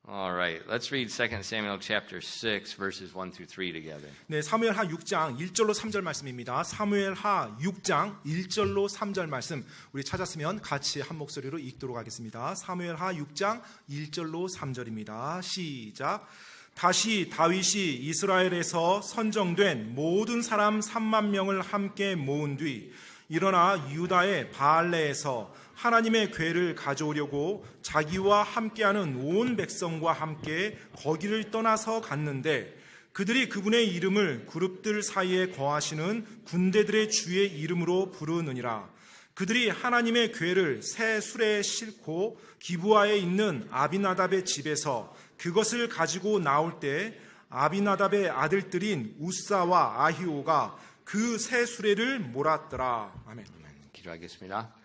All right, let's read 2 Samuel chapter 6 verses 1 through 3 together. 네, 사무엘하 6장 1절로 3절 말씀입니다. 사무엘하 6장 1절로 3절 말씀 우리 찾았으면 같이 한 목소리로 읽도록 하겠습니다. 사무엘하 6장 1절로 3절입니다. 시작. 다시 다윗이 이스라엘에서 선정된 모든 사람 3만 명을 함께 모은 뒤 일어나 유다의 바알레에서 하나님의 궤를 가져오려고 자기와 함께하는 온 백성과 함께 거기를 떠나서 갔는데 그들이 그분의 이름을 그룹들 사이에 거하시는 군대들의 주의 이름으로 부르느니라. 그들이 하나님의 궤를 새 수레에 싣고 기브아에 있는 아비나답의 집에서 그것을 가지고 나올 때 아비나답의 아들들인 우사와 아히오가 그 새 수레를 몰았더라. 아멘. 기도하겠습니다.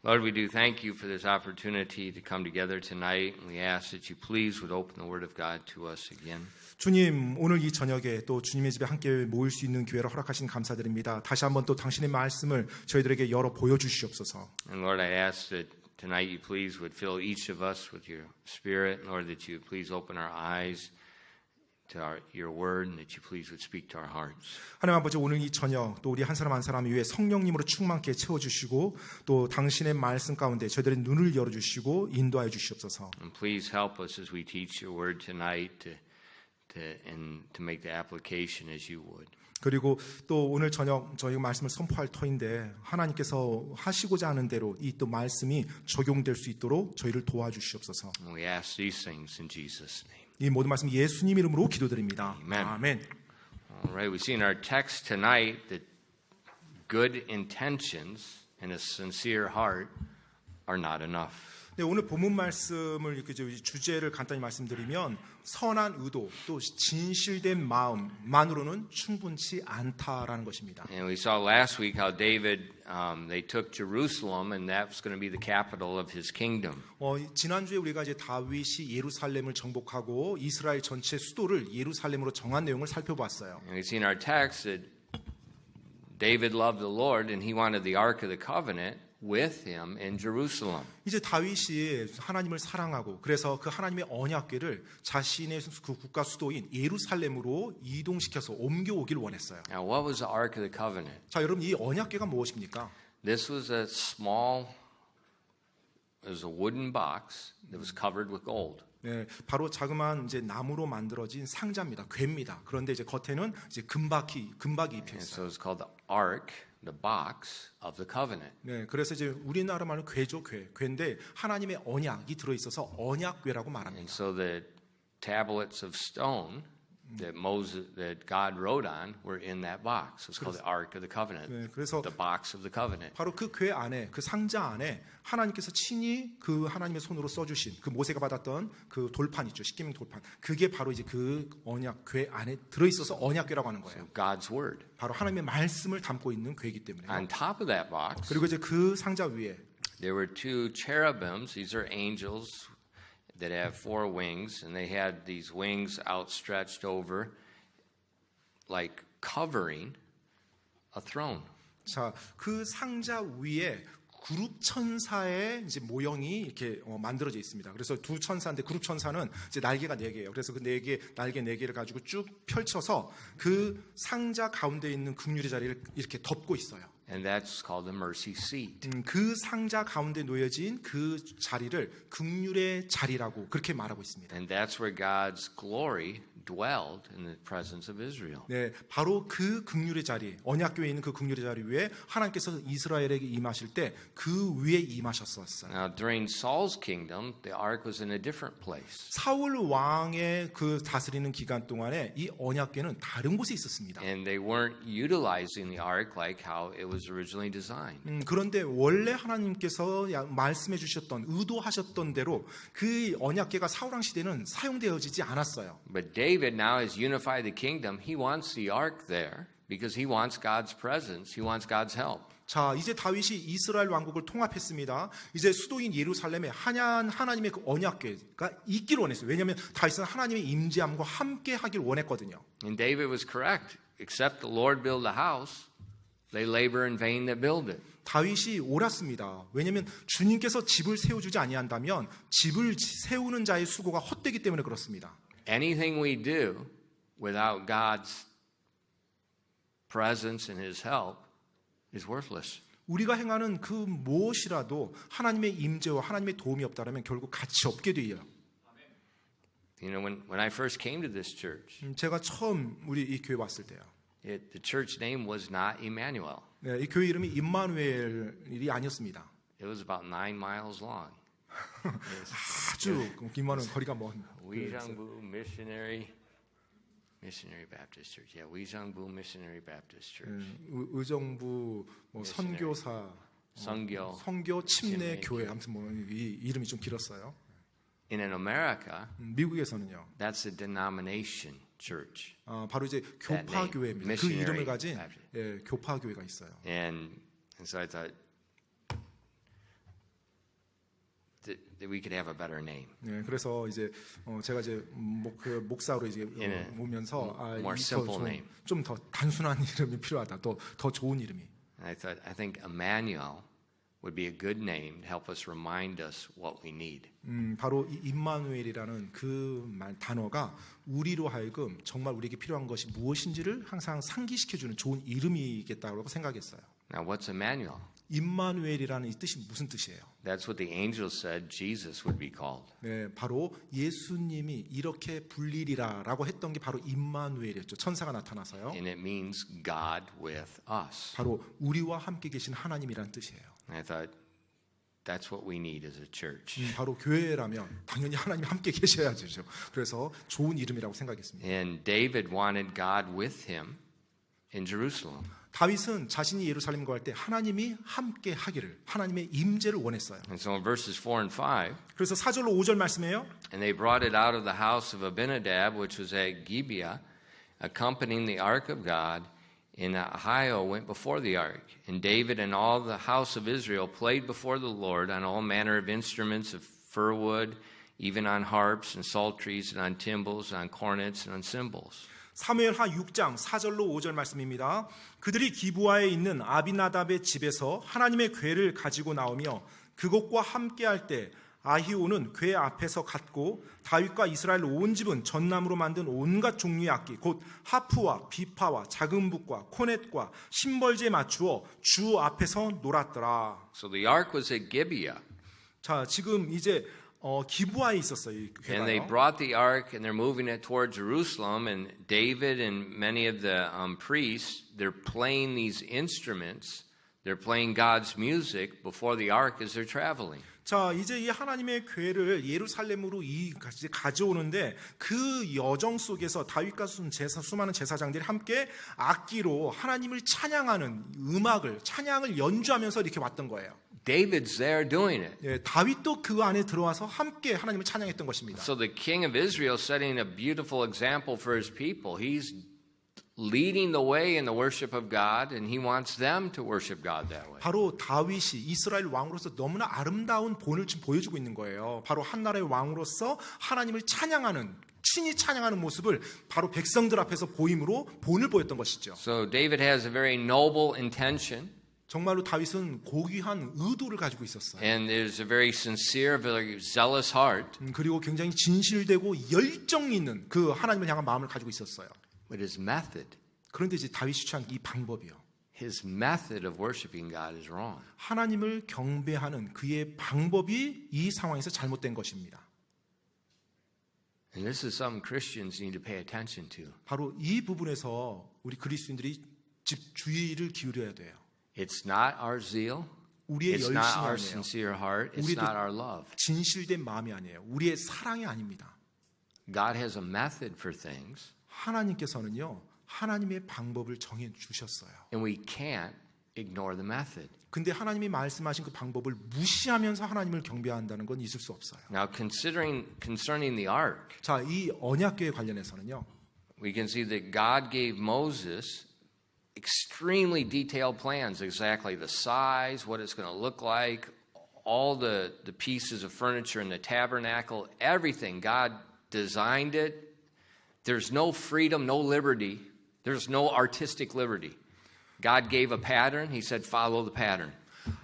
Lord, we do thank you for this opportunity to come together tonight. We ask that you please would open the Word of God to us again. 주님, 오늘 이 저녁에 또 주님의 집에 함께 모일 수 있는 기회를 허락하신 감사드립니다. 다시 한번 또 당신의 말씀을 저희들에게 열어 보여주시옵소서. And Lord, I ask that tonight you please would fill each of us with your Spirit. Lord, that you please open our eyes to your word and that you please would speak to our hearts. 하나님 아버지, 오늘 이 저녁 또 우리 한 사람 한 사람 위에 성령님으로 충만케 채워주시고 또 당신의 말씀 가운데 저희들의 눈을 열어주시고 인도하여 주시옵소서. And please help us as we teach your word tonight to make the application as you would. 그리고 또 오늘 저녁 저희 말씀을 선포할 터인데 하나님께서 하시고자 하는 대로 이 또 말씀이 적용될 수 있도록 저희를 도와주시옵소서. And we ask these things in Jesus' name. 이 모든 말씀 예수님 이름으로 기도드립니다. Amen. 아멘. All right, we see in our text tonight that good intentions and a sincere heart are not enough. 네, 오늘 본문 말씀을 이렇게 주제를 간단히 말씀드리면 선한 의도 또 진실된 마음만으로는 충분치 않다라는 것입니다. And we saw last week how David they took Jerusalem and that was going to be the capital of his kingdom. 지난주에 우리가 이제 다윗이 예루살렘을 정복하고 이스라엘 전체 수도를 예루살렘으로 정한 내용을 살펴봤어요. And we see in our text that David loved the Lord and he wanted the Ark of the Covenant with him in Jerusalem. 이제 다윗이 하나님을 사랑하고 그래서 그 하나님의 언약궤를 자신의 그 국가 수도인 예루살렘으로 이동시켜서 옮겨오길 원했어요. Now, what was the Ark of the Covenant? 자, 여러분 이 언약궤가 무엇입니까? This was a wooden box that was covered with gold. 네, 바로 자그마한 이제 나무로 만들어진 상자입니다. 궤입니다. 그런데 이제 겉에는 이제 금박이 입혀 And so 있어요. it's called the Ark, the box of the covenant. 네, 그래서 이제 우리나라 말은 궤죠, 궤인데 하나님의 언약이 들어 있어서 언약궤라고 And 말합니다. so the tablets of stone that God wrote on were in that box. It's called the Ark of the Covenant. 네, 그래서 The box of the covenant. 바로 그 궤 안에 그 상자 안에 하나님께서 친히 그 하나님의 손으로 써주신 그 모세가 받았던 그 돌판 있죠, 십계명 돌판. 그게 바로 이제 그 언약 궤 안에 들어 있어서 언약궤라고 하는 거예요. God's word. 바로 하나님의 말씀을 담고 있는 궤이기 때문에. On top of that box, 그리고 이제 그 상자 위에 there were two cherubims. These are angels that have four wings, and they had these wings outstretched over, like covering a throne. 자, 그 상자 위에 그룹 천사의 이제 모형이 이렇게 만들어져 있습니다. 그래서 두 천사인데 그룹 천사는 이제 날개가 4개예요. 그래서 그 날개 4개를 가지고 쭉 펼쳐서 그 상자 가운데 있는 긍휼의 자리를 이렇게 덮고 있어요. And that's called the mercy seat. 그 상자 가운데 놓여진 그 자리를 긍휼의 자리라고 그렇게 말하고 있습니다. And that's where God's glory dwelled in the presence of Israel. 네, 바로 그 긍휼의 자리, 언약궤에 있는 그 긍휼의 자리 위에 하나님께서 이스라엘에게 임하실 때 그 위에 임하셨었어요. Now, during Saul's kingdom, the ark was in a different place. 사울 왕의 그 다스리는 기간 동안에 이 언약궤는 다른 곳에 있었습니다. And they weren't utilizing the ark like how it was originally designed. 그런데 원래 하나님께서 말씀해 주셨던 의도하셨던 대로 그 언약궤가 사울 왕 시대는 사용되어지지 않았어요. But David now has unified the kingdom. He wants the ark there because he wants God's presence. He wants God's help. 자, 이제 다윗이 이스라엘 왕국을 통합했습니다. 이제 수도인 예루살렘에 하나님의 그 언약궤가 있기를 원했어요. 왜냐하면 다윗은 하나님의 임재함과 함께 하길 원했거든요. And David was correct. Except the Lord build a house, they labor in vain that build it. 다윗이 옳았습니다. 왜냐하면 주님께서 집을 세워주지 아니한다면 집을 세우는 자의 수고가 헛되기 때문에 그렇습니다. Anything we do without God's presence and His help is worthless. 우리가 행하는 그 무엇이라도 하나님의 임재와 하나님의 도움이 없다면 결국 가치 없게 돼요. You know, when I first came to this church, 제가 처음 우리 이 교회 왔을 때요. the church name was not Emmanuel. 네, 이 교회 이름이 임마누엘이 아니었습니다. It was about 9 miles long. 아주 임마누엘 거리가 먼. Weijangbu Missionary Baptist Church. Yeah, Weijangbu Missionary Baptist Church. 의정부 뭐 선교사 선교 침례 교회 아무튼 뭐 이 이름이 좀 길었어요. And in America, 미국에서는요. that's a denomination church. 바로 이제 교파 교회입니다. 그 이름을 가진 교파 교회가 있어요. And so I thought that we could have a better name. 네, 그래서 이제 제가 이제 목사로 이제 오면서 좀 더 단순한 이름이 필요하다. 더 좋은 이름이. And I think Emmanuel would be a good name to help us remind us what we need. 바로 이 임마누엘이라는 그 단어가 우리로 하여금 정말 우리에게 필요한 것이 무엇인지를 항상 상기시켜주는 좋은 이름이겠다고 생각했어요. Now, what's Emmanuel? 임마누엘이라는 이 뜻이 무슨 뜻이에요? That's what the angel said Jesus would be called. 네, 바로 예수님이 이렇게 불리리라라고 했던 게 바로 임마누엘이었죠. 천사가 나타나서요. And it means God with us. 바로 우리와 함께 계신 하나님이라는 뜻이에요. And I thought that's what we need as a church. 바로 교회라면 당연히 하나님 함께 계셔야죠. 그래서 좋은 이름이라고 생각했습니다. And David wanted God with him in Jerusalem. 다윗은 자신이 예루살렘 거할 때 하나님이 함께 하기를 하나님의 임재를 원했어요. And so in verses 4 and 5, 그래서 4절로 5절 말씀해요. and they brought it out of the house of Abinadab, which was at Gibeah, accompanying the ark of God. And Ahio went before the ark, and David and all the house of Israel played before the Lord on all manner of instruments of fir wood, even on harps and psalteries and on timbrels, on cornets and on cymbals. 사무엘하 6장 4절로 5절 말씀입니다. 그들이 기브아에 있는 아비나답의 집에서 하나님의 궤를 가지고 나오며 그것과 함께할 때 아히오는 궤 앞에서 갔고 다윗과 이스라엘 온 집은 전나무로 만든 온갖 종류의 악기 곧 하프와 비파와 작은 북과 코넷과 심벌지에 맞추어 주 앞에서 놀았더라. So the ark was at Gibeah. 자, 지금 이제 기브아에 있었어요. 이 And they 궤가요. brought the ark and they're moving it toward Jerusalem. And David and many of the priests, they're playing these instruments. They're playing God's music before the ark as they're traveling. 자, 이제 이 하나님의 궤를 예루살렘으로 이제 가져오는데 그 여정 속에서 다윗과 수많은 제사장들이 함께 악기로 하나님을 찬양하는 찬양을 연주하면서 이렇게 왔던 거예요. David's there doing it. 예, 다윗도 그 안에 들어와서 함께 하나님을 찬양했던 것입니다. So the king of Israel setting a beautiful example for his people. He's leading the way in the worship of God, and he wants them to worship God that way. 바로 다윗이 이스라엘 왕으로서 너무나 아름다운 본을 지금 보여주고 있는 거예요. 바로 한 나라의 왕으로서 하나님을 친히 찬양하는 모습을 바로 백성들 앞에서 보임으로 본을 보였던 것이죠. So David has a very noble intention, 정말로 다윗은 고귀한 의도를 가지고 있었어요. and there's a very sincere, very zealous heart. 그리고 굉장히 진실되고 열정이 있는 그 하나님을 향한 마음을 가지고 있었어요. But his method, 그런데 이제 다윗이 취한 이 방법이요. his method of worshiping God is wrong. 하나님을 경배하는 그의 방법이 이 상황에서 잘못된 것입니다. And this is something Christians need to pay attention to. 바로 이 부분에서 우리 그리스도인들이 주의를 기울여야 돼요. It's not our zeal. 우리의 It's 열심이 not our 아니에요. sincere heart. It's 우리도 not our love. 진실된 마음이 아니에요. 우리의 사랑이 아닙니다. God has a method for things, 하나님께서는요. 하나님의 방법을 정해 주셨어요. and we can't ignore the method. 근데 하나님이 말씀하신 그 방법을 무시하면서 하나님을 경배한다는 건 있을 수 없어요. Now, concerning the ark, 자, 이 언약궤에 관련해서는요. we can see that God gave Moses extremely detailed plans, exactly the size, what it's going to look like, all the pieces of furniture in the tabernacle, everything. God designed it. There's no freedom, no liberty. There's no artistic liberty. God gave a pattern. He said, follow the pattern.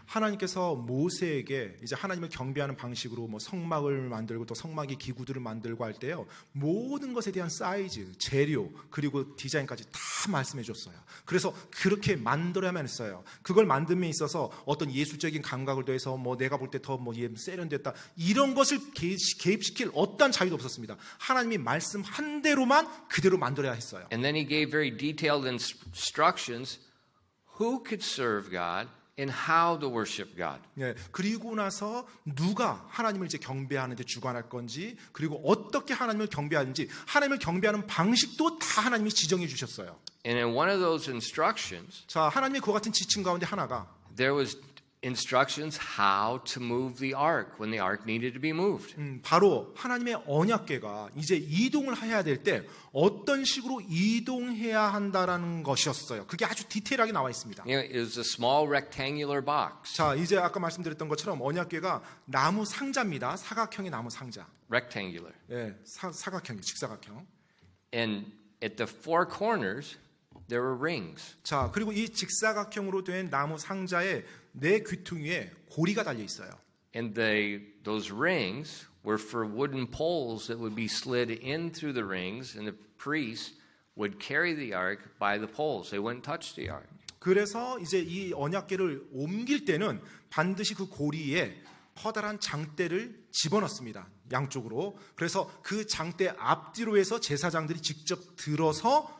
하나님께서 모세에게 이제 하나님을 경배하는 방식으로 뭐 성막을 만들고 또 성막의 기구들을 만들고 할 때요, 모든 것에 대한 사이즈, 재료, 그리고 디자인까지 다 말씀해 줬어요. 그래서 그렇게 만들어야만 했어요. 그걸 만듦에 있어서 어떤 예술적인 감각을 더해서 뭐 내가 볼 때 더 뭐 세련됐다, 이런 것을 개입시킬 어떠한 자유도 없었습니다. 하나님이 말씀한 대로만 그대로 만들어야 했어요. And then he gave very detailed instructions who could serve God and how to worship God. 예, 그리고 나서 누가 하나님을 이제 경배하는데 주관할 건지, 그리고 어떻게 하나님을 경배하는지, 하나님을 경배하는 방식도 다 하나님이 지정해 주셨어요. And in one of those instructions, 자, 하나님의 그와 같은 지침 가운데 하나가 there was instructions how to move the ark when the ark needed to be moved. 바로 하나님의 언약궤가 이제 이동을 해야 될 때 어떤 식으로 이동해야 한다라는 것이었어요. 그게 아주 디테일하게 나와 있습니다. You know, it was a small rectangular box. 자, 이제 아까 말씀드렸던 것처럼 언약궤가 나무 상자입니다. 사각형의 나무 상자. Rectangular. 예, 사각형, 직사각형. And at the four corners, there were rings. 자, 그리고 이 직사각형으로 된 나무 상자의 네 귀퉁이에 고리가 달려 있어요. And those rings were for wooden poles that would be slid in through the rings, and the priests would carry the ark by the poles. They wouldn't touch the ark. 그래서 이제 이 언약궤를 옮길 때는 반드시 그 고리에 커다란 장대를 집어넣습니다. 양쪽으로. 그래서 그 장대 앞뒤로 해서 제사장들이 직접 들어서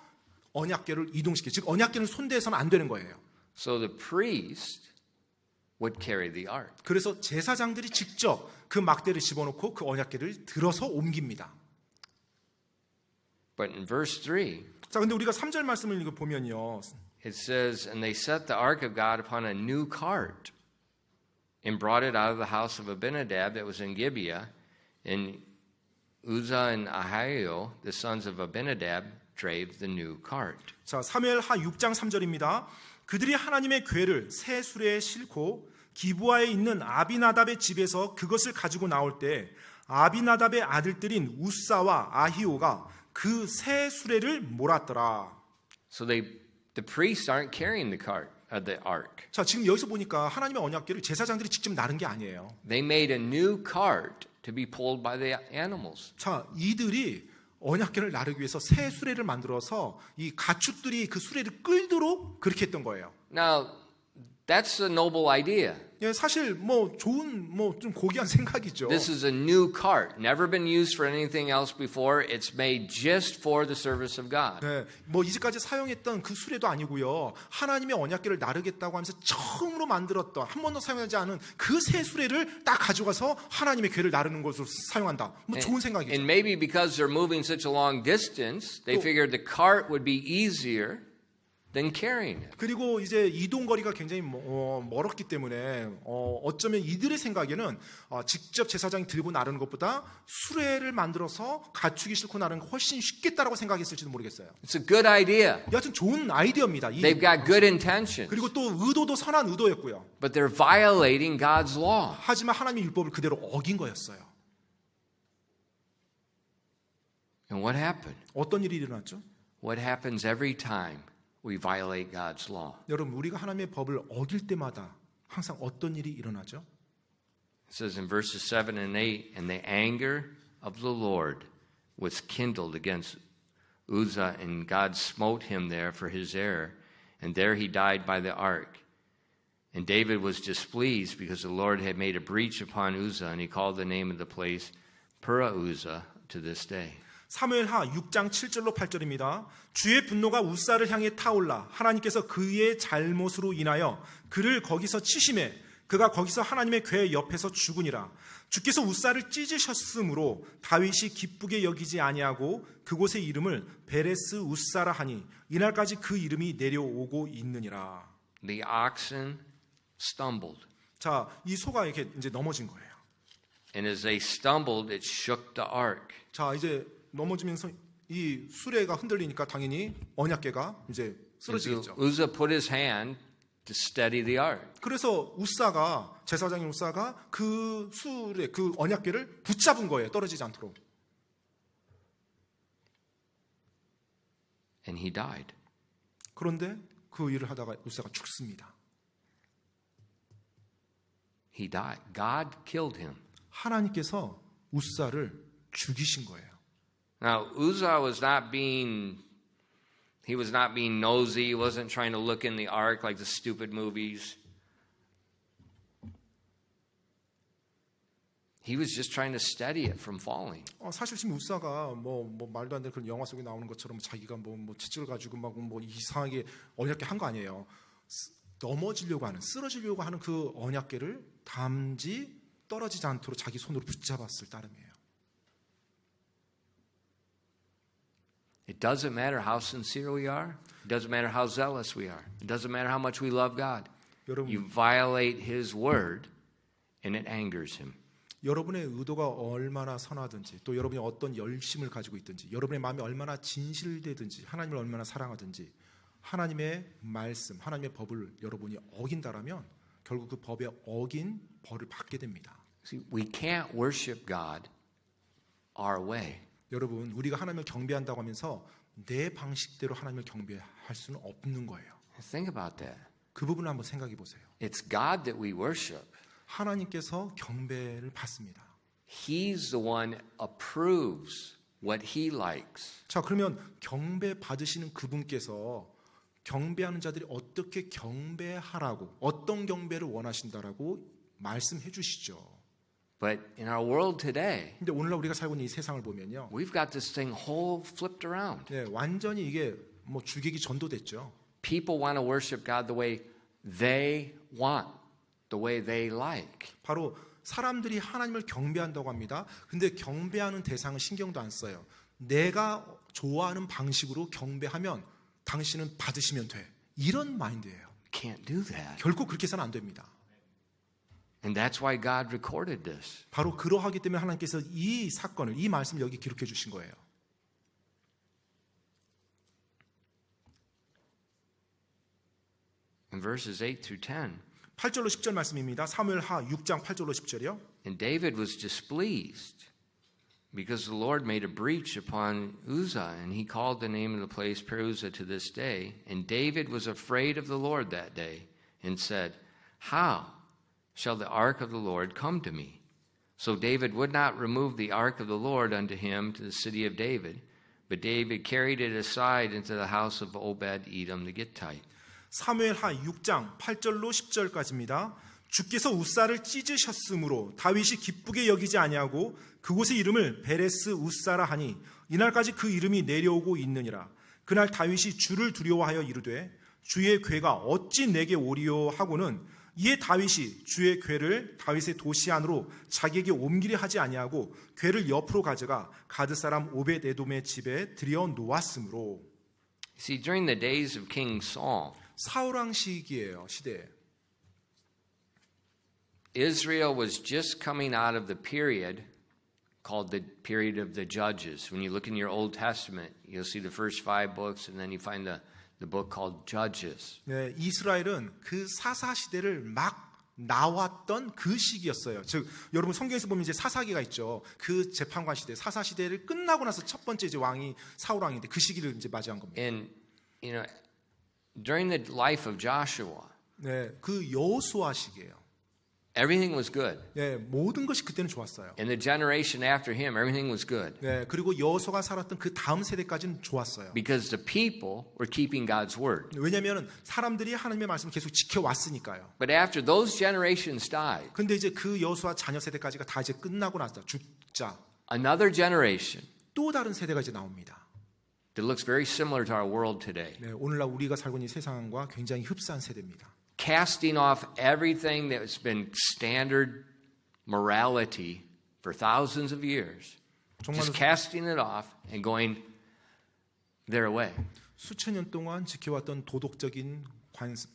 언약궤를 이동시켜. 즉 언약궤는 손대서는 안 되는 거예요. So the priest would carry the ark. 그래서 제사장들이 직접 그 막대를 집어넣고 그 언약궤를 들어서 옮깁니다. But in verse 3, 자, 근데 우리가 3절 말씀을 이거 보면요. it says, And they set the ark of God upon a new cart and brought it out of the house of Abinadab that was in Gibeah, and Uzzah and Ahio, the sons of Abinadab, drave the new cart. 자, 사무엘하 6장 3절입니다. 그들이 하나님의 궤를 새 수레에 싣고 기브아에 있는 아비나답의 집에서 그것을 가지고 나올 때 아비나답의 아들들인 우사와 아히오가 그 새 수레를 몰았더라. So the priests aren't carrying the ark. 자, 지금 여기서 보니까 하나님의 언약궤를 제사장들이 직접 나른 게 아니에요. They made a new cart to be pulled by the animals. 자, 이들이 언약궤를 나르기 위해서 새 수레를 만들어서 이 가축들이 그 수레를 끌도록 그렇게 했던 거예요. Now, that's a noble idea. 예, 사실 뭐 좋은 뭐 좀 고귀한 생각이죠. This is a new cart, never been used for anything else before. It's made just for the service of God. 네, 뭐 이제까지 사용했던 그 수레도 아니고요. 하나님의 언약궤를 나르겠다고 하면서 처음으로 만들었던 한 번도 사용하지 않은 그 새 수레를 딱 가져가서 하나님의 궤를 나르는 것으로 사용한다. 뭐 좋은 생각이죠. And maybe because they're moving such a long distance, they figured the cart would be easier than carrying it. 그리고 이제 이동 거리가 굉장히 멀었기 때문에 어쩌면 이들의 생각에는 직접 제사장이 들고 나르는 것보다 수레를 만들어서 가축이 싣고 나르는 게 훨씬 쉽겠다라고 생각했을지도 모르겠어요. It's a good idea. 여하튼 좋은 아이디어입니다. They've got good intentions, 그리고 또 의도도 선한 의도였고요. but they're violating God's law. 하지만 하나님의 율법을 그대로 어긴 거였어요. And what happened? 어떤 일이 일어났죠? What happens every time we violate God's law? 여러분, 우리가 하나님의 법을 어길 때마다 항상 어떤 일이 일어나죠? It says in verses 7 and 8, And the anger of the Lord was kindled against Uzzah, and God smote him there for his error, and there he died by the ark. And David was displeased because the Lord had made a breach upon Uzzah, and he called the name of the place Perah-Uzzah to this day. 사무엘하 6장 7절로 8절입니다. 주의 분노가 우사를 향해 타올라 하나님께서 그의 잘못으로 인하여 그를 거기서 치심해 그가 거기서 하나님의 궤 옆에서 죽으니라. 주께서 우사를 찢으셨으므로 다윗이 기쁘게 여기지 아니하고 그곳의 이름을 베레스 우사라 하니 이날까지 그 이름이 내려오고 있느니라. The oxen stumbled, 자, 이 소가 이렇게 이제 넘어진 거예요. and as they stumbled, it shook the ark. 자, 이제 넘어지면서 이 수레가 흔들리니까 당연히 언약궤가 이제 쓰러지겠죠. Uzzah put his hand to steady the ark. 그래서 우사가 제사장인 우사가 그 수레 그 언약궤를 붙잡은 거예요. 떨어지지 않도록. And he died. 그런데 그 일을 하다가 우사가 죽습니다. he died. God killed him. 하나님께서 우사를 죽이신 거예요. Now, Uzzah was not being nosy. He wasn't trying to look in the ark like the stupid movies. He was just trying to steady it from falling. 사실 지금 우사가 뭐 말도 안 되는 그런 영화 속에 나오는 것처럼 자기가 뭐 채찍을 가지고 막 뭐 이상하게 언약궤 한 거 아니에요. 넘어지려고 하는, 쓰러지려고 하는 그 언약궤를 담지 떨어지지 않도록 자기 손으로 붙잡았을 따름이에요. It doesn't matter how sincere we are. It doesn't matter how zealous we are. It doesn't matter how much we love God. 여러분, You violate His word, and it angers Him. 여러분의 의도가 얼마나 선하든지 또 여러분이 어떤 열심을 가지고 있든지 여러분의 마음이 얼마나 진실되든지 하나님을 얼마나 사랑하든지 하나님의 말씀, 하나님의 법을 여러분이 어긴다라면 결국 그 법에 어긴 벌을 받게 됩니다. See, we can't worship God our way. 여러분, 우리가 하나님을 경배한다고 하면서 내 방식대로 하나님을 경배할 수는 없는 거예요. Think about that. 그 부분을 한번 생각해 보세요. It's God that we worship. 하나님께서 경배를 받습니다. He's the one approves what He likes. 자, 그러면 경배 받으시는 그분께서 경배하는 자들이 어떻게 경배하라고, 어떤 경배를 원하신다라고 말씀해 주시죠. But in our world today, 근데 오늘날 우리가 살고 있는 이 세상을 보면요, we've got this thing whole flipped around. 완전히 이게 뭐 주객이 전도됐죠. People want to worship God the way they want, the way they like. 바로 사람들이 하나님을 경배한다고 합니다. 근데 경배하는 대상은 신경도 안 써요. 내가 좋아하는 방식으로 경배하면 당신은 받으시면 돼. 이런 마인드예요. Can't do that. 결코 그렇게 해서는 안 됩니다. And that's why God recorded this. 바로 그러하기 때문에 하나님께서 이 사건을, 이 말씀을 여기 기록해 주신 거예요. In verses 8 through 10, 8절로 10절 말씀입니다. 사무엘하 6장 8절로 10절이요. and David was displeased because the Lord made a breach upon Uzzah, and he called the name of the place Peruzzah to this day. And David was afraid of the Lord that day and said, How shall the ark of the Lord come to me? So David would not remove the ark of the Lord unto him to the city of David, but David carried it aside into the house of Obed-Edom the Gittite. 사무엘하 6장 8절로 10절까지입니다. 주께서 우사를 찢으셨으므로 다윗이 기쁘게 여기지 아니하고 그곳의 이름을 베레스 우사라 하니 이날까지 그 이름이 내려오고 있느니라. 그날 다윗이 주를 두려워하여 이르되 주의 궤가 어찌 내게 오리요 하고는 이에 다윗이 주의 궤를 다윗의 도시 안으로 자기에게 옮기려 하지 아니하고 궤를 옆으로 가져가 가드 사람 오벳 에돔의 집에 들여 놓았으므로. See, during the days of King Saul, 사울 왕 시기예요, 시대에. Israel was just coming out of the period called the period of the Judges. When you look in your Old Testament, you'll see the first 5 books, and then you find the book called Judges. 네, 이스라엘은 그 사사 시대를 막 나왔던 그 시기였어요. 즉 여러분 성경에서 보면 이제 사사기가 있죠. 그 재판관 시대, 사사 시대를 끝나고 나서 첫 번째 이제 왕이 사울 왕인데 그 시기를 이제 맞이한 겁니다. And during the life of Joshua, 네, 그 여호수아 시기예요. everything was good. 네, 모든 것이 그때는 좋았어요. And the generation after him, everything was good. 네, 그리고 여호수아가 살았던 그 다음 세대까지는 좋았어요. Because the people were keeping God's word. 왜냐하면 사람들이 하나님의 말씀을 계속 지켜왔으니까요. But after those generations died, 근데 이제 그 여호수아 자녀 세대까지가 다 이제 끝나고 나서 죽자 another generation 또 다른 세대가 이제 나옵니다. that looks very similar to our world today. 네, 오늘날 우리가 살고 있는 이 세상과 굉장히 흡사한 세대입니다. Casting off everything that's been standard morality for thousands of years. Just casting it off and going their way. 수천 년 동안 지켜왔던 도덕적인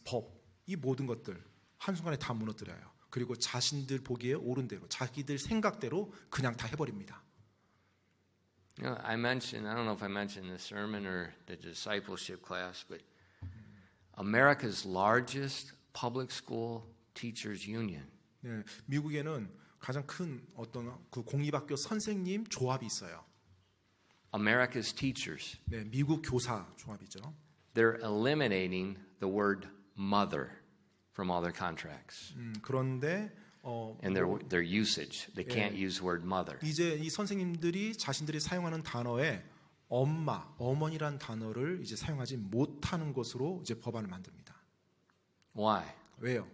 법, 이 모든 것들 한순간에 다 무너뜨려요. 그리고 자신들 보기에 옳은 대로, 자기들 생각대로 그냥 다 해버립니다. I don't know if I mentioned the sermon or the discipleship class, but America's largest public school teachers union. 네, 미국에는 가장 큰 어떤 그 공립학교 선생님 조합이 있어요. America's teachers. 네, 미국 교사 조합이죠. They're eliminating the word mother from all their contracts. 그런데 and their usage. They can't use the word mother. 이제 이 선생님들이 자신들이 사용하는 단어에 엄마, 어머니란 단어를 이제 사용하지 못하는 것으로 이제 법안을 만듭니다. Why? 왜요?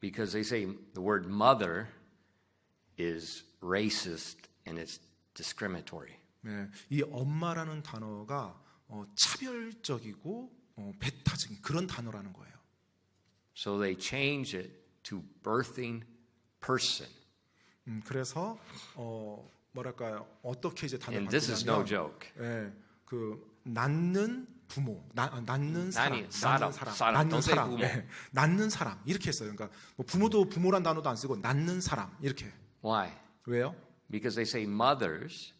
Because they say the word mother is racist and it's discriminatory. 네, 이 엄마라는 단어가 차별적이고 배타적인 그런 단어라는 거예요. So they change it to birthing person. 그래서 뭐랄까요? 어떻게 이제 단어를 And this is no 바꾸냐면, joke. 예, 그 낳는 부모, 낳는 사람, 아니, 사람, 낳는 don't say 사람, 부모. 예, 낳는 사람 이렇게 했어요. 그러니까 뭐 부모도 부모란 단어도 안 쓰고 낳는 사람 이렇게. Why? 왜요? Because they say mothers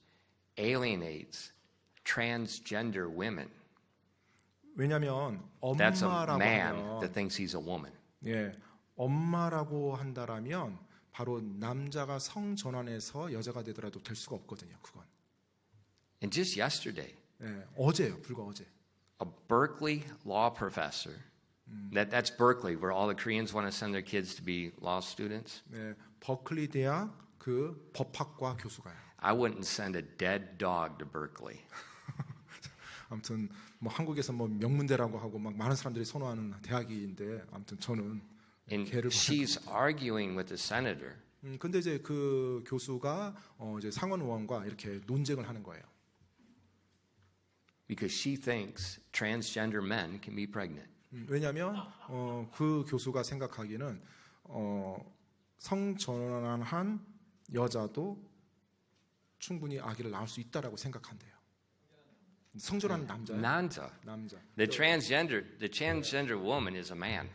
alienates transgender women. 왜냐하면 That's a 엄마라고 man 하면 that thinks he's a woman. 예, 엄마라고 한다라면 바로 남자가 성 전환해서 여자가 되더라도 될 수가 없거든요. 그건. And just yesterday, 예, 어제요, 불과 어제. a Berkeley law professor, that's Berkeley, where all the Koreans want to send their kids to be law students. 예, 버클리 대학 그 법학과 교수가요. I wouldn't send a dead dog to Berkeley. 아무튼 뭐 한국에서 뭐 명문대라고 하고 막 많은 사람들이 선호하는 대학인데 아무튼 저는 And 걔를 she's arguing with the senator. 근데 이제 그 교수가 이제 상원 의원과 이렇게 논쟁을 하는 거예요. Because she thinks transgender men can be pregnant. 왜냐하면 그 교수가 생각하기에는 성전환한 여자도 충분히 아기를 낳을 수 있다라고 생각한대요. 성전환 남자요? 남자. The transgender woman is a man.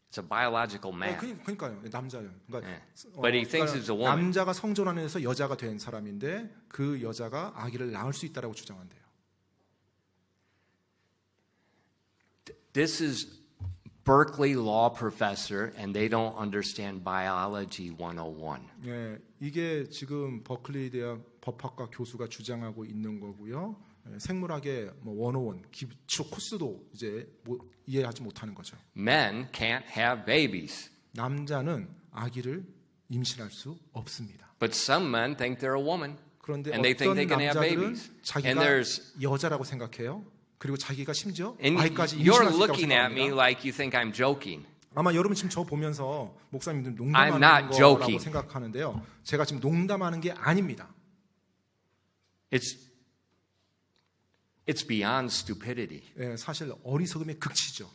It's a biological man. 그러니까요, 남자요. 그러니까, But he thinks it's a woman. 남자가 성전환해서 여자가 된 사람인데 그 여자가 아기를 낳을 수 있다라고 주장한대요. This is Berkeley law professor, and they don't understand biology 101. 예, 이게 지금 버클리 대학 법학과 교수가 주장하고 있는 거고요. 생물학의 뭐 101 기초 코스도 이제 이해하지 못하는 거죠. Men can't have babies, 남자는 아기를 임신할 수 없습니다. but some men think they're a woman, 그런데 and they think 어떤 they can have 남자들은 babies. And 자기가 there's 여자라고 생각해요. 그리고 자기가 심지어 and 아이까지 you're 임신할 수 있다고 looking at me 생각합니다. like you think I'm joking. 아마 여러분 지금 저 보면서 목사님들 I'm 농담하는 not 거라고 joking. 생각하는데요. 제가 지금 농담하는 게 아닙니다. It's beyond stupidity. 예, 사실 어리석음의 극치죠.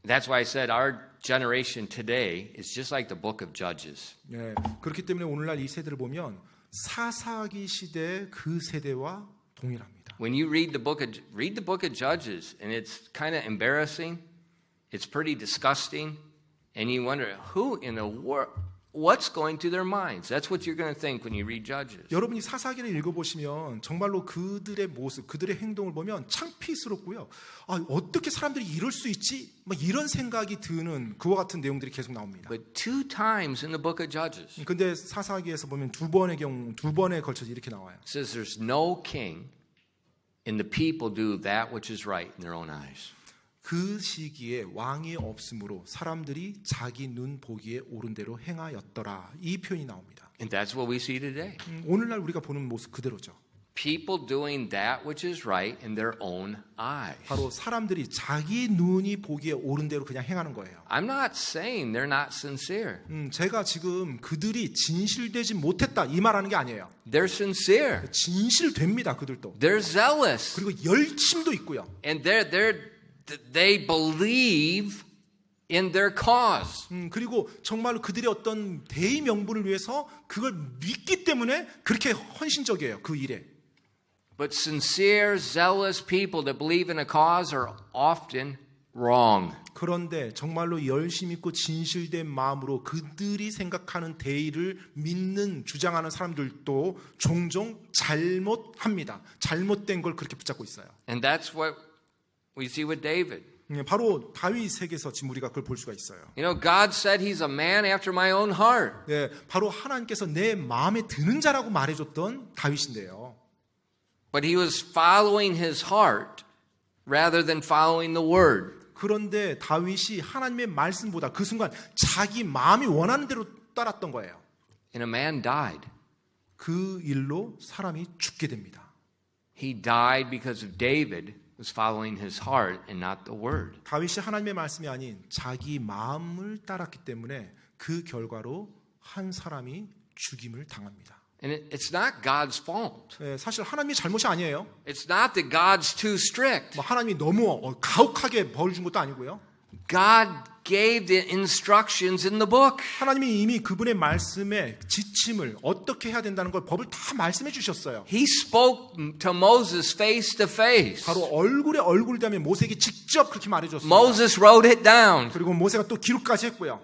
That's why I said our generation today is just like the book of Judges. 예, 그렇기 때문에 오늘날 이 세대를 보면 사사기 시대 그 세대와 동일합니다. When you read the book of Judges, and it's kind of embarrassing, it's pretty disgusting, and you wonder who in the world, what's going through their minds? That's what you're going to think when you read Judges. 여러분이 사사기를 읽어보시면 정말로 그들의 모습, 그들의 행동을 보면 창피스럽고요. 아, 어떻게 사람들이 이럴 수 있지? 막 이런 생각이 드는 그와 같은 내용들이 계속 나옵니다. But 2 times in the book of Judges, 근데 사사기에서 보면 두 번에 걸쳐서 이렇게 나와요. it says there's no king, and the people do that which is right in their own eyes. 그 시기에 왕이 없으므로 사람들이 자기 눈 보기에 옳은 대로 행하였더라. 이 표현이 나옵니다. And that's what we see today. 오늘날 우리가 보는 모습 그대로죠. People doing that which is right in their own eyes. 바로 사람들이 자기 눈이 보기에 옳은 대로 그냥 행하는 거예요. I'm not saying they're not sincere. 제가 지금 그들이 진실되지 못했다 이 말하는 게 아니에요. They're sincere. 진실됩니다, 그들도. They're zealous. 그리고 열심도 있고요. And they believe in their cause. 그리고 정말로 그들의 어떤 대의 명분을 위해서 그걸 믿기 때문에 그렇게 헌신적이에요, 그 일에. But sincere, zealous people that believe in a cause are often wrong. 그런데 정말로 열심 있고 진실된 마음으로 그들이 생각하는 대의를 믿는 주장하는 사람들도 종종 잘못합니다. 잘못된 걸 그렇게 붙잡고 있어요. And that's what we see with David. 바로 다윗에게서 지금 우리가 그걸 볼 수가 있어요. You know, God said he's a man after my own heart. 네, 바로 하나님께서 내 마음에 드는 자라고 말해줬던 다윗인데요. But he was following his heart rather than following the word. 그런데 다윗이 하나님의 말씀보다 그 순간 자기 마음이 원하는 대로 따랐던 거예요. And a man died. 그 일로 사람이 죽게 됩니다. He died because of David was following his heart and not the word. 다윗이 하나님의 말씀이 아닌 자기 마음을 따랐기 때문에 그 결과로 한 사람이 죽임을 당합니다. And it's not God's fault. 사실 하나님의 잘못이 아니에요. It's not that God's too strict. 뭐 하나님이 너무 가혹하게 벌 준 것도 아니고요. God gave the instructions in the book. 하나님이 이미 그분의 말씀에 지침을 어떻게 해야 된다는 걸 법을 다 말씀해 주셨어요. He spoke to Moses face to face. 바로 얼굴에 얼굴 대하며 모세에게 직접 그렇게 말해줬습니다. Moses wrote it down. 그리고 모세가 또 기록까지 했고요.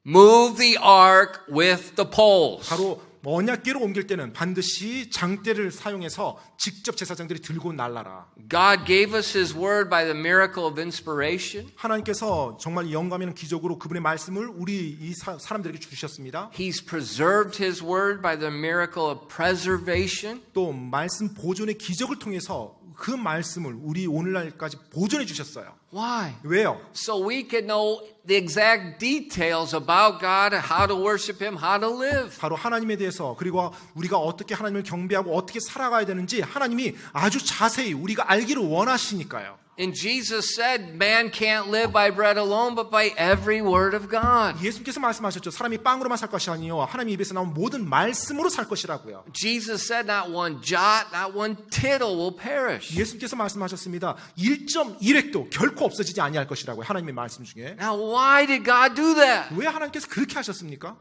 Move the ark with the poles. 바로 언약궤로 옮길 때는 반드시 장대를 사용해서 직접 제사장들이 들고 날라라. God gave us His word by the miracle of inspiration. 하나님께서 정말 영감 있는 기적으로 그분의 말씀을 우리 이 사람들에게 주셨습니다. He's preserved His word by the miracle of preservation. 또 말씀 보존의 기적을 통해서 그 말씀을 우리 오늘날까지 보존해 주셨어요. Why? 왜요? So we can know the exact details about God, how to worship Him, how to live. 바로 하나님에 대해서 그리고 우리가 어떻게 하나님을 경배하고 어떻게 살아가야 되는지 하나님이 아주 자세히 우리가 알기를 원하시니까요. And Jesus said, man can't live by bread alone, but by every word of God. 예수님께서 말씀하셨죠. 사람이 빵으로만 살 것이 아니요 하나님 입에서 나온 모든 말씀으로 살 것이라고요. Jesus said, not one jot, not one tittle will perish. 예수님께서 말씀하셨습니다. 1.1획도 결코 없어지지 아니할 것이라고요. 하나님의 말씀 중에. Now, why did God do that? 왜 하나님께서 그렇게 하셨습니까?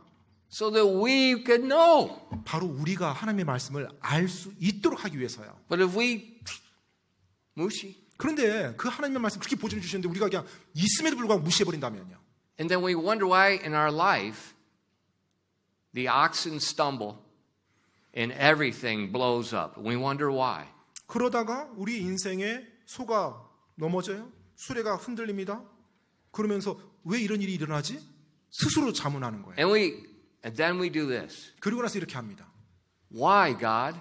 So that we could know. 바로 우리가 하나님의 말씀을 알 수 있도록 하기 위해서요. But if we 무시, 그런데 그 하나님의 말씀 그렇게 보존해 주셨는데 우리가 그냥 있음에도 불구하고 무시해버린다면요. and then we wonder why in our life the oxen stumble and everything blows up. We wonder why. 그러다가 우리 인생에 소가 넘어져요. 수레가 흔들립니다. 그러면서 왜 이런 일이 일어나지? 스스로 자문하는 거예요. And then we do this. 그리고 나서 이렇게 합니다. Why, God?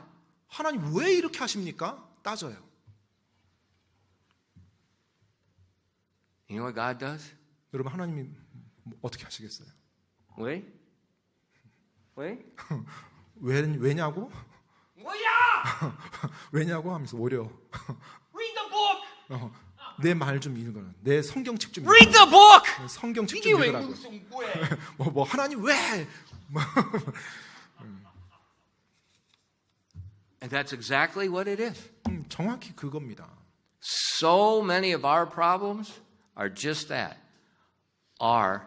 하나님 왜 이렇게 하십니까? 따져요. You know what God does? 여러분 하나님이 어떻게 하시겠어요? Wait. 왜냐고? 뭐야? 왜냐고 하면서 오려. Read the book. 내 말 좀 읽어라. 내 성경책 좀 Read the book. 성경책 이게 좀 왜 읽으라고. 무슨 왜? 뭐 하나님 왜? And that's exactly what it is. 정확히 그겁니다. So many of our problems are just that. Our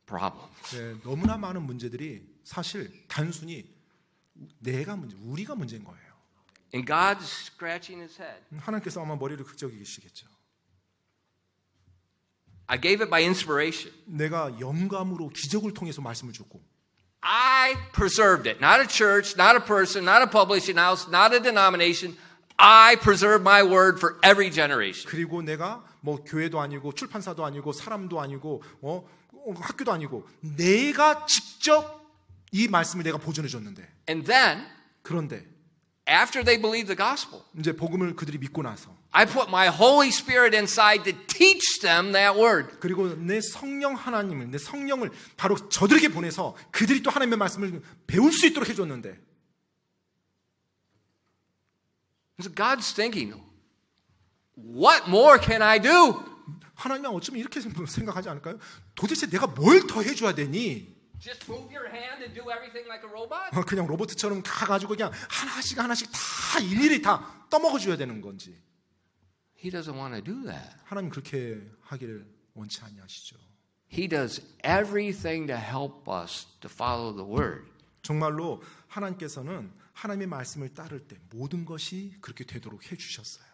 problems. 네, 너무나 많은 문제들이 사실 단순히 내가 문제, 우리가 문제인 거예요. And God's scratching his head. 하나님께서 아마 머리를 긁적이시겠죠. I gave it by inspiration. 내가 영감으로 기적을 통해서 말씀을 줬고 I preserved it. Not a church, not a person, not a publishing house, not a denomination. I preserve my word for every generation. 그리고 내가 뭐 교회도 아니고 출판사도 아니고 사람도 아니고 학교도 아니고 내가 직접 이 말씀을 내가 보존해 줬는데 And then, 그런데 after they believed the gospel, 이제 복음을 그들이 믿고 나서 I put my Holy Spirit inside to teach them that word. 그리고 내 성령 하나님을 내 성령을 바로 저들에게 보내서 그들이 또 하나님의 말씀을 배울 수 있도록 해줬는데 So God's thinking, what more can I do? 하나님은 어쩌면 이렇게 생각하지 않을까요? 도대체 내가 뭘 더 해줘야 되니? Just move your hand and do everything like a robot? 그냥 로봇처럼 가가지고 그냥 하나씩 다 일일이 다 떠먹어줘야 되는 건지. He doesn't want to do that. 하나님 그렇게 하기를 원치 아니하시죠. He does everything to help us to follow the word. 정말로 하나님께서는 하나님의 말씀을 따를 때 모든 것이 그렇게 되도록 해주셨어요.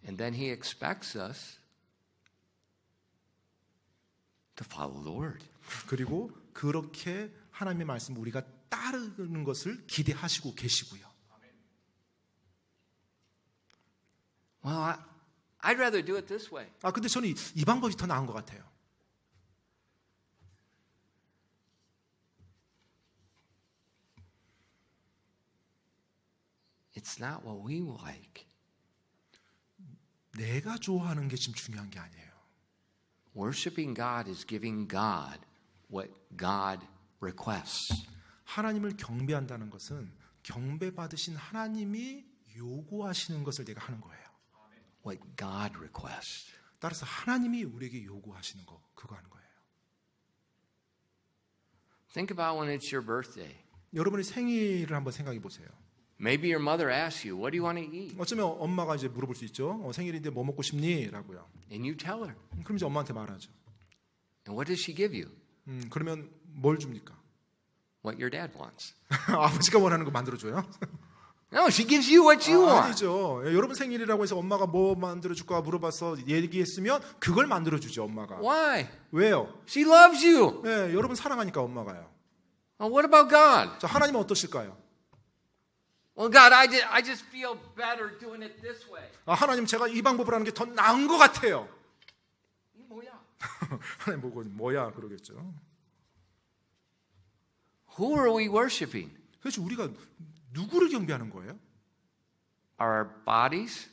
And then he expects us to follow the word. 그리고 그렇게 하나님의 말씀 우리가 따르는 것을 기대하시고 계시고요. Well, I'd rather do it this way. 근데 저는 이 방법이 더 나은 것 같아요. It's not what we like. 내가 좋아하는 게 지금 중요한 게 아니에요. Worshiping God is giving God what God requests. 하나님을 경배한다는 것은 경배받으신 하나님이 요구하시는 것을 내가 하는 거예요. What God requests. 따라서 하나님이 우리에게 요구하시는 거, 그거 하는 거예요. Think about when it's your birthday. 여러분의 생일을 한번 생각해 보세요. Maybe your mother asks you, what do you want to eat? 어쩌면 엄마가 이제 물어볼 수 있죠. 생일인데 뭐 먹고 싶니? 라고요. And you tell her. 그럼 이제 엄마한테 말하죠. And what does she give you? 그러면 뭘 줍니까? What your dad wants. 아버지가 원하는 거 만들어줘요? No, she gives you what you want. 아니죠. 여러분 생일이라고 해서 엄마가 뭐 만들어줄까 물어봐서 얘기했으면 그걸 만들어주죠, 엄마가. Why? 왜요? She loves you. 네, 여러분 사랑하니까 엄마가요. What about God? 자, 하나님은 어떠실까요? Well, God, I just feel better doing it this way. 하나님 제가 이 방법을 하는 게 더 나은 것 같아요. 이 뭐야? 하나님 보고 뭐야 그러겠죠. Who are we worshiping? 그래서 우리가 누구를 경배하는 거예요? Our bodies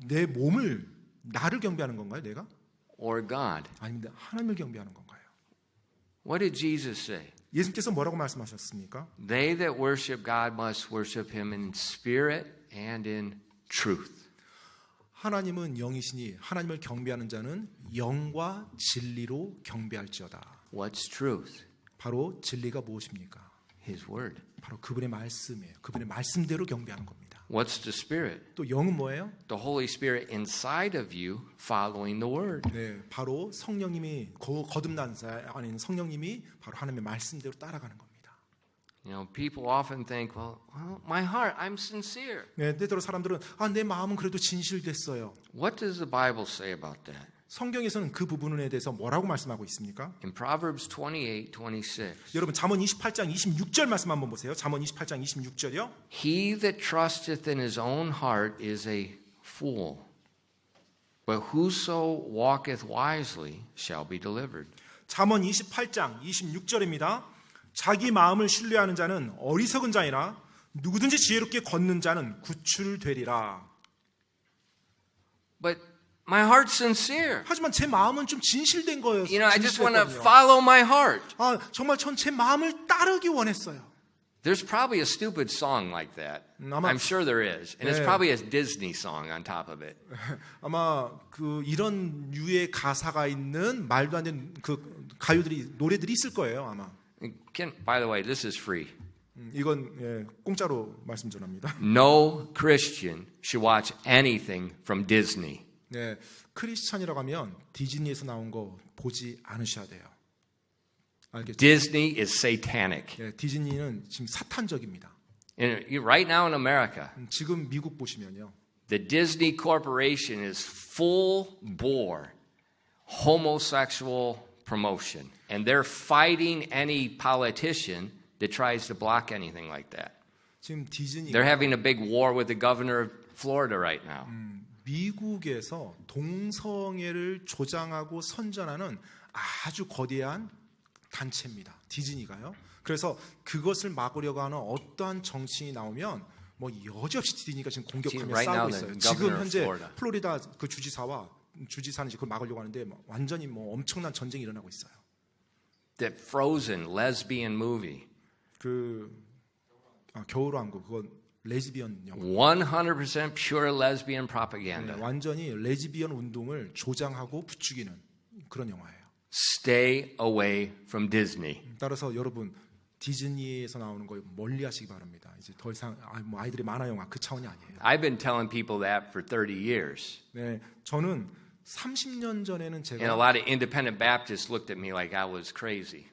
내 몸을 나를 경배하는 건가요, 내가? or God? 아닙니다. 하나님을 경배하는 건가요? What did Jesus say? 예수님께서 뭐라고 말씀하셨습니까? They that worship God must worship him in spirit and in truth. 하나님은 영이시니 하나님을 경배하는 자는 영과 진리로 경배할지어다. What's truth? 바로 진리가 무엇입니까? His word. 바로 그분의 말씀이에요. 그분의 말씀대로 경배하는 겁니다. What's the spirit? 또 영은 뭐예요? The Holy Spirit inside of you following the word. 네, 바로 성령님이 거듭난 자 아닌 성령님이 바로 하나님의 말씀대로 따라가는 겁니다. You know, people often think, well, my heart, I'm sincere. 네, 때때로 사람들은 내 마음은 그래도 진실됐어요. What does the Bible say about that? 성경에서는 그 부분에 대해서 뭐라고 말씀하고 있습니까? In Proverbs 28:26. 여러분 잠언 28장 26절 말씀 한번 보세요. 잠언 28장 26절이요. He that trusteth in his own heart is a fool, but whoso walketh wisely shall be delivered. 잠언 28장 26절입니다. 자기 마음을 신뢰하는 자는 어리석은 자이나 누구든지 지혜롭게 걷는 자는 구출되리라. But my heart's sincere. 하지만 제 마음은 좀 진실된 거예요. You know, I just want to 진실됐거든요. follow my heart. 정말 전 제 마음을 따르기 원했어요. There's probably a stupid song like that. 아마- I'm sure there is. And it's 네. probably a Disney song on top of it. 아마 이런 유의 가사가 있는 말도 안 되는 노래들이 있을 거예요, 아마. By the way, this is free. 이건 공짜로 말씀 전합니다. No Christian should watch anything from Disney. 네, 크리스찬이라고 하면 디즈니에서 나온 거 보지 않으셔야 돼요. 알겠죠? Disney is satanic. 네, 디즈니는 지금 사탄적입니다. And right now in America, 지금 미국 보시면요. the Disney Corporation is full bore homosexual promotion. And they're fighting any politician that tries to block anything like that. 지금 디즈니가 They're having a big war with the governor of Florida right now. 미국에서 동성애를 조장하고 선전하는 아주 거대한 단체입니다. 디즈니가요. 그래서 그것을 막으려고 하는 어떠한 정치인이 나오면 뭐 여지없이 디즈니가 지금 공격하며 Right now, 싸우고 the 있어요. governor 지금 of 현재 Florida. 플로리다 그 주지사는 이제 그걸 막으려고 하는데 완전히 엄청난 전쟁이 일어나고 있어요. That Frozen lesbian movie, 겨울왕국 그건 레즈비언 영화. 100% pure lesbian 네, propaganda. 완전히 레즈비언 운동을 조장하고 부추기는 그런 영화예요. Stay away from Disney. 따라서 여러분 디즈니에서 나오는 거 멀리하시기 바랍니다. 이제 더 이상 아이들의 만화 영화 그 차원이 아니에요. I've been telling people that for 30 years. 네, 저는 30년 전에는 And a 제가 lot of independent Baptists looked at me like I was crazy.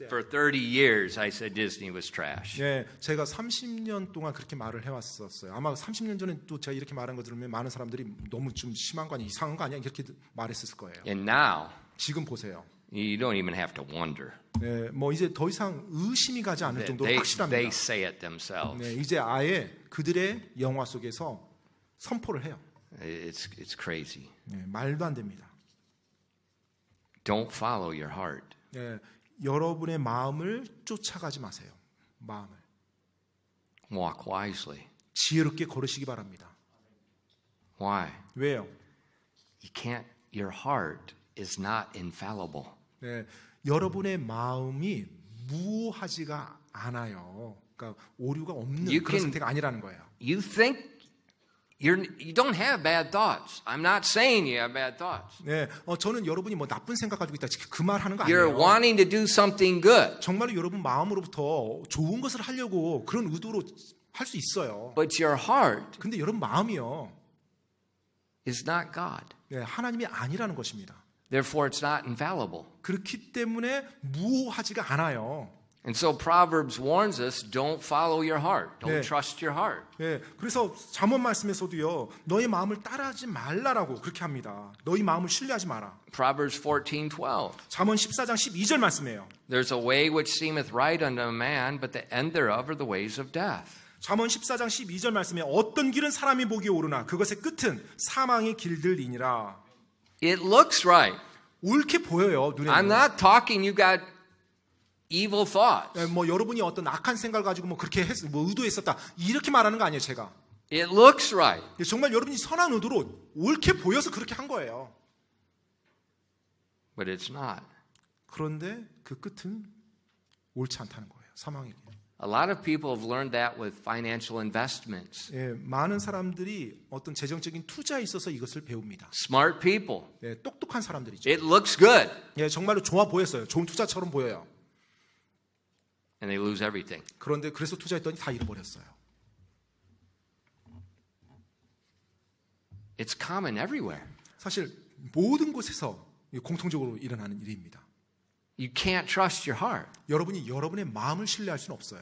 For 30 years, I said Disney was trash. 네, 제가 30년 동안 그렇게 말을 해왔었어요. 아마 30년 전에 또 제가 이렇게 말한 거 들으면 많은 사람들이 너무 좀 심한 거 아니야, 이상한 거 아니야 이렇게 말했을 거예요. And now, 지금 보세요. you don't even have to wonder. 네, 이제 더 이상 의심이 가지 않을 정도로 They 확실합니다. say it themselves. 네, 이제 아예 그들의 영화 속에서 선포를 해요. It's crazy. 네, 말도 안 됩니다. Don't follow your heart. 네, 여러분의 마음을 쫓아가지 마세요. 마음을 Walk wisely. 지혜롭게 걸으시기 바랍니다. Why? 왜요? You can't your heart is not infallible. 네, 여러분의 마음이 무하지가 않아요. 그러니까 오류가 없는 You 그런 can- 상태가 아니라는 거예요. You think you don't have bad thoughts. I'm not saying you have bad thoughts. 네, 저는 여러분이 뭐 나쁜 생각 가지고 있다 그 말 하는 거 You're 아니에요. wanting to do something good, 정말로 여러분 마음으로부터 좋은 것을 하려고 그런 의도로 할 수 있어요. but your heart 근데 여러분 마음이요, is not God. 네, 하나님이 아니라는 것입니다. Therefore, it's not infallible. 그렇기 때문에 무하지가 않아요. And so Proverbs warns us, don't follow your heart. Don't 네. trust your heart. 네, 그래서 잠언 말씀에서도요, 너의 마음을 따라하지 말라라고 그렇게 합니다. 너희 마음을 신뢰하지 마라. Proverbs 14:12. 잠언 14장 12절 말씀이에요. There's a way which seemeth right unto a man, but the end thereof are the ways of death. 잠언 14장 12절 말씀에 어떤 길은 사람이 보기에 옳으나 그것의 끝은 사망의 길들이니라. It looks right. 옳게 보여요, 눈에. I'm not talking you got evil thoughts. 뭐 여러분이 어떤 악한 생각을 가지고 뭐 그렇게 뭐 의도했었다 이렇게 말하는 거 아니에요, 제가. It looks right. 정말 여러분이 선한 의도로 옳게 보여서 그렇게 한 거예요. But it's not. 그런데 그 끝은 옳지 않다는 거예요. 사망의 길. A lot of people have learned that with financial investments. 예, 많은 사람들이 어떤 재정적인 투자에 있어서 이것을 배웁니다. Smart people. 예, 똑똑한 사람들이죠. It looks good. 예, 정말로 좋아 보였어요. 좋은 투자처럼 보여요. And they lose everything. 그런데 그래서 투자했더니 다 잃어버렸어요. It's common everywhere. 사실 모든 곳에서 공통적으로 일어나는 일입니다. You can't trust your heart. 여러분이 여러분의 마음을 신뢰할 수는 없어요.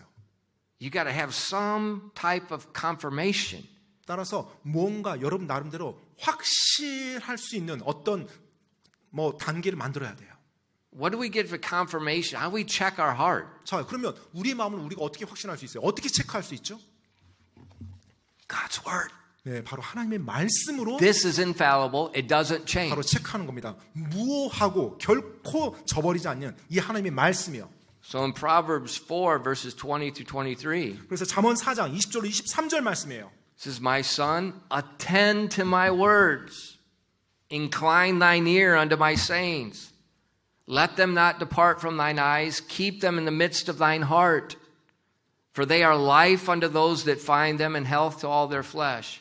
You got to have some type of confirmation. 따라서 무언가 여러분 나름대로 확실할 수 있는 어떤 뭐 단계를 만들어야 돼요. What do we get for confirmation? How do we check our heart? 자, 그러면 우리의 마음을 우리가 어떻게 확신할 수 있어요? 어떻게 체크할 수 있죠? God's word. 네, 바로 하나님의 말씀으로 This is infallible. It doesn't change. 바로 체크하는 겁니다. 무오하고 결코 저버리지 않는 이 하나님의 말씀이요. So in Proverbs 4 verses 20 through 23, 그래서 잠언 4장 20절로 23절 말씀이에요. it says, "My son, attend to my words. Incline thine ear unto my sayings. Let them not depart from thine eyes. Keep them in the midst of thine heart. For they are life unto those that find them, and health to all their flesh.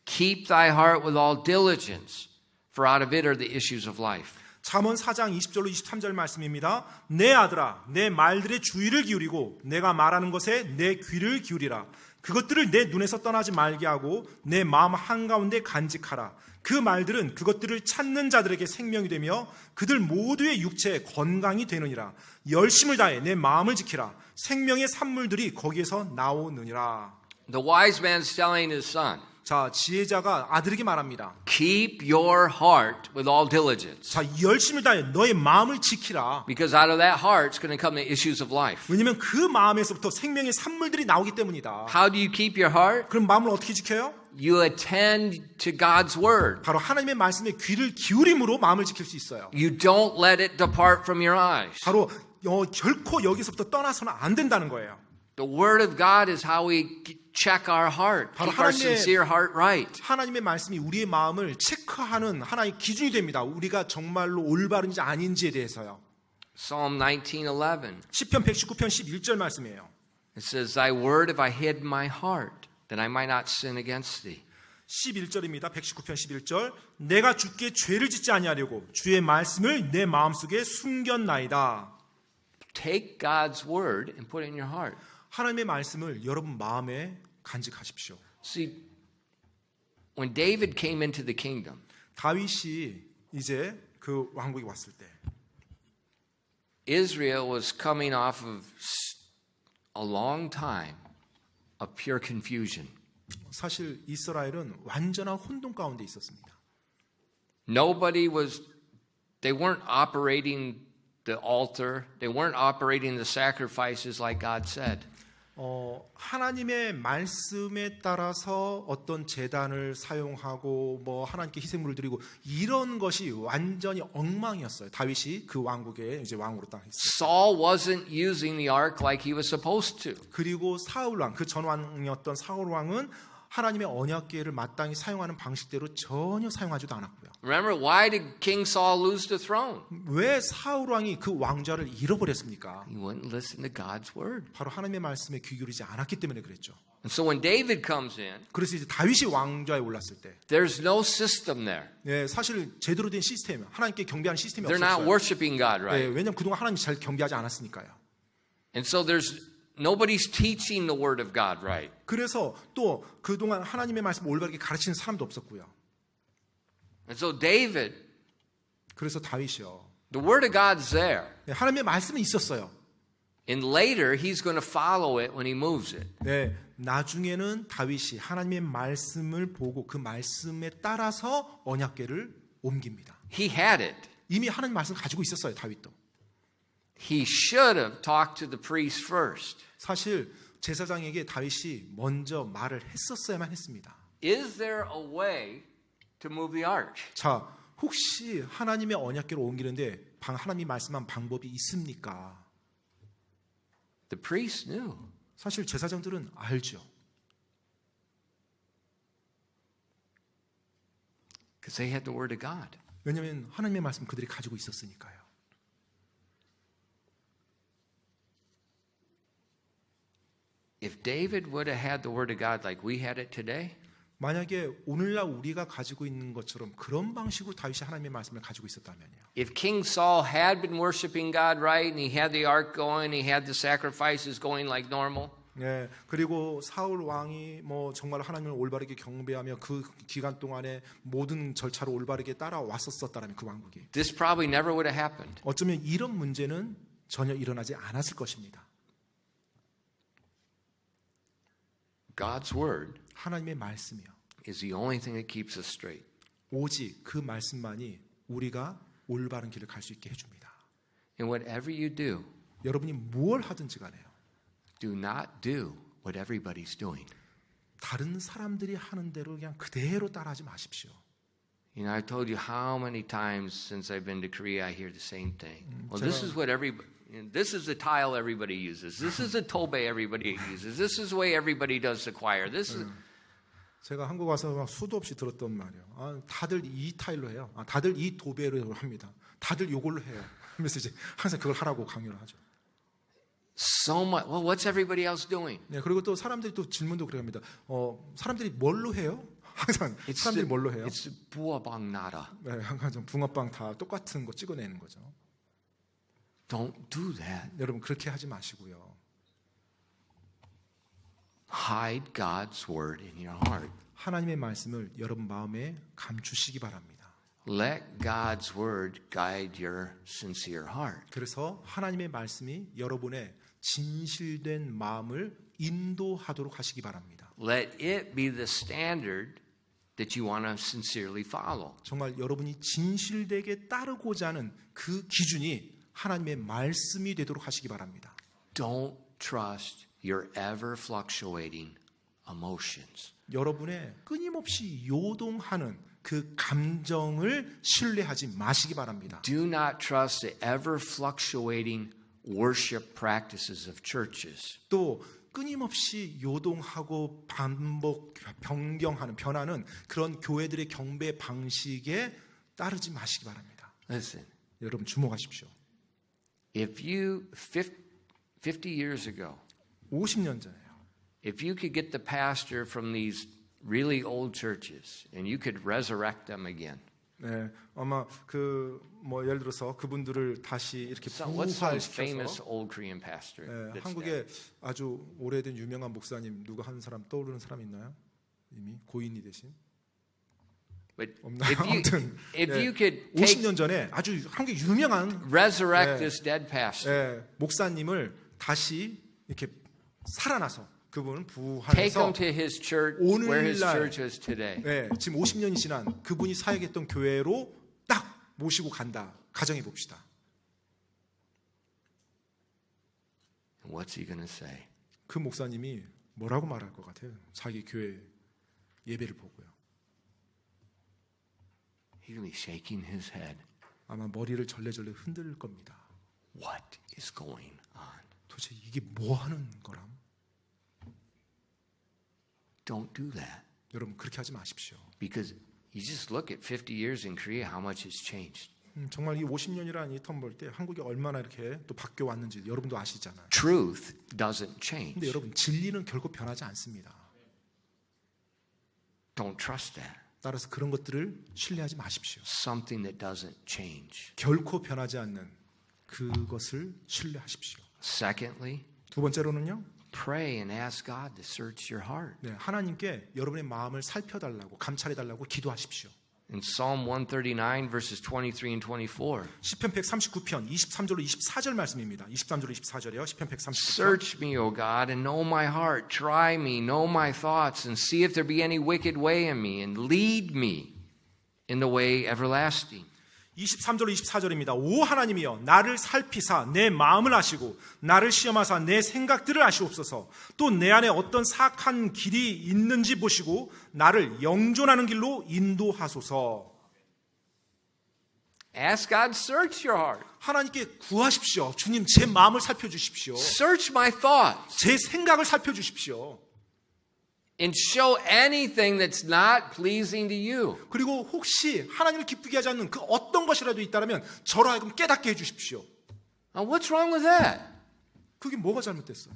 Keep thy heart with all diligence, for out of it are the issues of life." 잠언 4장 20절로 23절 말씀입니다. 내 아들아, 내 말들의 주의를 기울이고 내가 말하는 것에 내 귀를 기울이라. 그것들을 내 눈에서 떠나지 말게 하고 내 마음 한가운데 간직하라. 그 말들은 그것들을 찾는 자들에게 생명이 되며 그들 모두의 육체에 건강이 되느니라. 열심을 다해 내 마음을 지키라. 생명의 산물들이 거기에서 나오느니라. The wise man is telling his son, 자, 지혜자가 아들에게 말합니다. keep your heart with all diligence. 자, 열심을 다해 너의 마음을 지키라. Because out of that heart is going to come the issues of life. 왜냐하면 그 마음에서부터 생명의 산물들이 나오기 때문이다. How do you keep your heart? 그럼 마음을 어떻게 지켜요? You attend to God's word. 바로 하나님의 말씀에 귀를 기울임으로 마음을 지킬 수 있어요. You don't let it depart from your eyes. 바로 결코 여기서부터 떠나서는 안 된다는 거예요. The word of God is how we check our heart, 바로 keep our 하나님의- sincere heart right. 하나님의 말씀이 우리의 마음을 체크하는 하나의 기준이 됩니다. 우리가 정말로 올바른지 아닌지에 대해서요. Psalm 19:11. 시편 119편 11절 말씀이에요. It says, "Thy word have I hid in my heart, that I might not sin against thee." 11절입니다. 119편 11절. 내가 주께 죄를 짓지 아니하려고 주의 말씀을 내 마음속에 숨겼나이다. Take God's word and put it in your heart. 하나님의 말씀을 여러분 마음에 간직하십시오. See, when David came into the kingdom, 다윗이 이제 그 왕국에 왔을 때 Israel was coming off of a long time of pure confusion. 사실 이스라엘은 완전한 혼돈 가운데 있었습니다. They weren't operating the altar. They weren't operating the sacrifices like God said. 하나님의 말씀에 따라서 어떤 제단을 사용하고 뭐 하나님께 희생물을 드리고 이런 것이 완전히 엉망이었어요. 다윗이 그 왕국에 이제 왕으로 딱 했어요. Saul wasn't using the ark like he was supposed to. 그리고 사울 왕, 그 전 왕이었던 사울 왕은 하나님의 언약궤를 마땅히 사용하는 방식대로 전혀 사용하지도 않았고요. Remember, why did King Saul lose the throne? 왜 사울 왕이 그 왕좌를 잃어버렸습니까? He wouldn't listen to God's word. 바로 하나님의 말씀에 귀 기울이지 않았기 때문에 그랬죠. And so when David comes in, 그래서 이제 다윗이 왕좌에 올랐을 때, there's no system there. 예, 사실 제대로 된 시스템, 하나님께 경배하는 시스템이 They're not 없었어요. worshiping God, 예, right? 왜냐하면 그동안 하나님 잘 경배하지 않았으니까요. And so nobody's teaching the word of God, right? 그래서 또 그동안 하나님의 말씀 올바르게 가르치는 사람도 없었고요. And so David, 그래서 다윗이요. the word of God's there. 예, 하나님의 말씀은 있었어요. And later, he's going to follow it when he moves it. 네, 나중에는 다윗이 하나님의 말씀을 보고 그 말씀에 따라서 언약궤를 옮깁니다. He had it. 이미 하나님 말씀을 가지고 있었어요, 다윗도. He should have talked to the priest first. 사실 제사장에게 다윗이 먼저 말을 했었어야만 했습니다. Is there a way to move the ark? 자, 혹시 하나님의 언약궤를 옮기는데 하나님이 말씀한 방법이 있습니까? The priest knew. 사실 제사장들은 알죠. Because they had the word of God. 왜냐하면 하나님의 말씀 그들이 가지고 있었으니까요. If David would have had the word of God like we had it today, 만약에 오늘날 우리가 가지고 있는 것처럼 그런 방식으로 다윗이 하나님의 말씀을 가지고 있었다면요. if King Saul had been worshiping God right and he had the ark going, he had the sacrifices going like normal, 네, 그리고 사울 왕이 뭐 정말 하나님을 올바르게 경배하며 그 기간 동안에 모든 절차를 올바르게 따라왔었다라면 그 왕국이 this probably never would have happened. 어쩌면 이런 문제는 전혀 일어나지 않았을 것입니다. God's word 하나님의 말씀이요. is the only thing that keeps us straight. 오직 그 말씀만이 우리가 올바른 길을 갈 수 있게 해줍니다. And whatever you do, 여러분이 무엇 하든지 간에요. do not do what everybody's doing. 다른 사람들이 하는 대로 그냥 그대로 따라하지 마십시오. You know, I told you how many times since I've been to Korea I hear the same thing. Well, this is what this is the tile everybody uses. This is the tobe everybody uses. This is the way everybody does the choir. This is 제가 한국 와서 수도 없이 들었던 말이에요. 아, 다들 이 타일로 해요. 아, 다들 이 도배로 합니다. 다들 이걸로 해요. 그래서 이제 항상 그걸 하라고 강요를 하죠. so much. Well, what's everybody else doing? 네, 그리고 또 사람들이 또 질문도 그래 합니다. 사람들이 뭘로 해요? 항상 사람들이 뭘로 해요? It's buabang nada. 네, 항상 좀 붕어빵 다 똑같은 거 찍어내는 거죠. Don't do that. 여러분 그렇게 하지 마시고요. Hide God's word in your heart. 하나님의 말씀을 여러분 마음에 감추시기 바랍니다. Let God's word guide your sincere heart. 그래서 하나님의 말씀이 여러분의 진실된 마음을 인도하도록 하시기 바랍니다. Let it be the standard that you want to sincerely follow. 정말 여러분이 진실되게 따르고자 하는 그 기준이 하나님의 말씀이 되도록 하시기 바랍니다. Don't trust your ever fluctuating emotions. 여러분의 끊임없이 요동하는 그 감정을 신뢰하지 마시기 바랍니다. Do not trust the ever fluctuating worship practices of churches. 또 끊임없이 요동하고 반복 변경하는 변하는 그런 교회들의 경배 방식에 따르지 마시기 바랍니다. Listen, 여러분 주목하십시오. if you 50 years ago, 50년 전에요. if you could get the pastor from these really old churches and you could resurrect them again. 네, 아마 뭐 예를 들어서 그분들을 다시 이렇게 So what's some famous 부활시켜서 old Korean pastor? 네, that's 한국에 there? 아주 오래된 유명한 목사님 누가 한 사람 떠오르는 사람 있나요? 이미 고인이 되신? But 없나? if 아무튼 you could take 50년 전에 아주 한국의 유명한 resurrect 네. this dead pastor, 목사님을 다시 이렇게 살아나서 그분은 take 부활해서 him to his church where his 오늘날 church is today. 네, 지금 50년이 지난 그분이 사역했던 교회로 딱 모시고 간다. 가정해 봅시다. What's he going to say? 그 목사님이 뭐라고 말할 것 같아요? 자기 교회 예배를 보고요. He's going to be shaking his head. 아마 머리를 절레절레 흔들 겁니다. What is going on? 도대체 이게 뭐 하는 거람? don't do that. 여러분 그렇게 하지 마십시오. Because you just look at 50 years in Korea, how much has changed. 정말 이 50년이라는 이 텀 볼 때 한국이 얼마나 이렇게 또 바뀌어 왔는지 여러분도 아시잖아요. Truth doesn't 근데 change. 여러분 진리는 결코 변하지 않습니다. Don't trust that. 따라서 그런 것들을 신뢰하지 마십시오. Something that doesn't change. 결코 변하지 않는 그것을 신뢰하십시오. Secondly, 두 번째로는요. pray and ask God to search your heart. 네, 하나님께 여러분의 마음을 살펴달라고 감찰해달라고 기도하십시오. In Psalm 139 verses 23 and 24, 시편 139편 23절로 24절 말씀입니다. 23절로 24절이요. 시편 139편. Search me, O God, and know my heart. Try me, know my thoughts, and see if there be any wicked way in me, and lead me in the way everlasting. 23절로 24절입니다. 오 하나님이여 나를 살피사 내 마음을 아시고 나를 시험하사 내 생각들을 아시옵소서. 또 내 안에 어떤 사악한 길이 있는지 보시고 나를 영존하는 길로 인도하소서. Ask God to search your heart. 하나님께 구하십시오. 주님 제 마음을 살펴주십시오. Search my thoughts 제 생각을 살펴주십시오. and show anything that's not pleasing to you. 그리고 혹시 하나님을 기쁘게 하지 않는 그 어떤 것이라도 있다면 저로 하여금 깨닫게 해주십시오. Now, what's wrong with that? 그게 뭐가 잘못됐어요?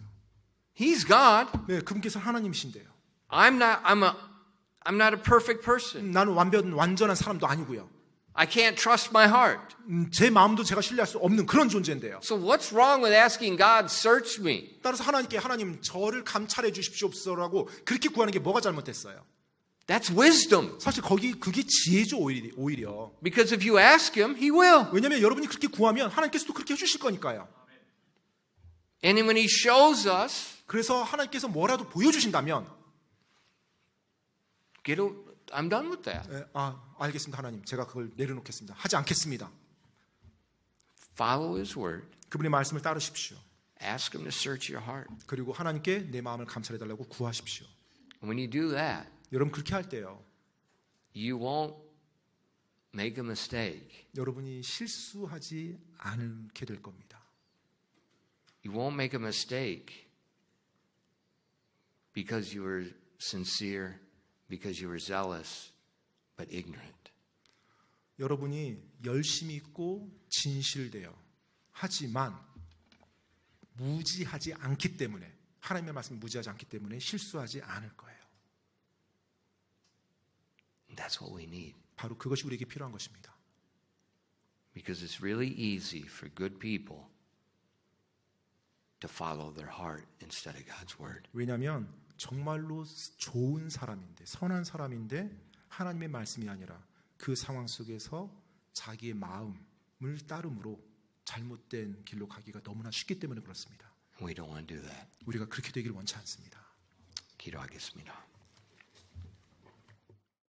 He's God. 네, 그분께서 하나님이신데요. I'm not a perfect person. 나는 완전한 사람도 아니고요. I can't trust my heart. 제 마음도 제가 신뢰할 수 없는 그런 존재인데요. So what's wrong with asking God, search me? 따라서 하나님께 하나님 저를 감찰해 주십시오라고 그렇게 구하는 게 뭐가 잘못됐어요? That's wisdom. 사실 그게 지혜죠 오히려. Because if you ask him, he will. 왜냐하면 여러분이 그렇게 구하면 하나님께서도 그렇게 해주실 거니까요. And when he shows us, 그래서 하나님께서 뭐라도 보여주신다면 I'm done with that. 알겠습니다 하나님 제가 그걸 내려놓겠습니다. 하지 않겠습니다. Follow his word. 그분의 말씀을 따르십시오. Ask him to search your heart. 그리고 하나님께 내 마음을 감찰해달라고 구하십시오. And when you do that, 여러분 그렇게 할 때요. you won't make a mistake. 여러분이 실수하지 않게 될 겁니다. You won't make a mistake because you were sincere, because you were zealous, but ignorant. 여러분이 열심히 있고 진실되어 하지만 무지하지 않기 때문에 하나님의 말씀을 무지하지 않기 때문에 실수하지 않을 거예요. That's what we need. 바로 그것이 우리에게 필요한 것입니다. Because it's really easy for good people to follow their heart instead of God's word. 왜냐하면 정말로 좋은 사람인데 선한 사람인데 하나님의 말씀이 아니라 그 상황 속에서 자기의 마음을 따름으로 잘못된 길로 가기가 너무나 쉽기 때문에 그렇습니다. We don't want to do that. 우리가 그렇게 되기를 원치 않습니다. 기도하겠습니다.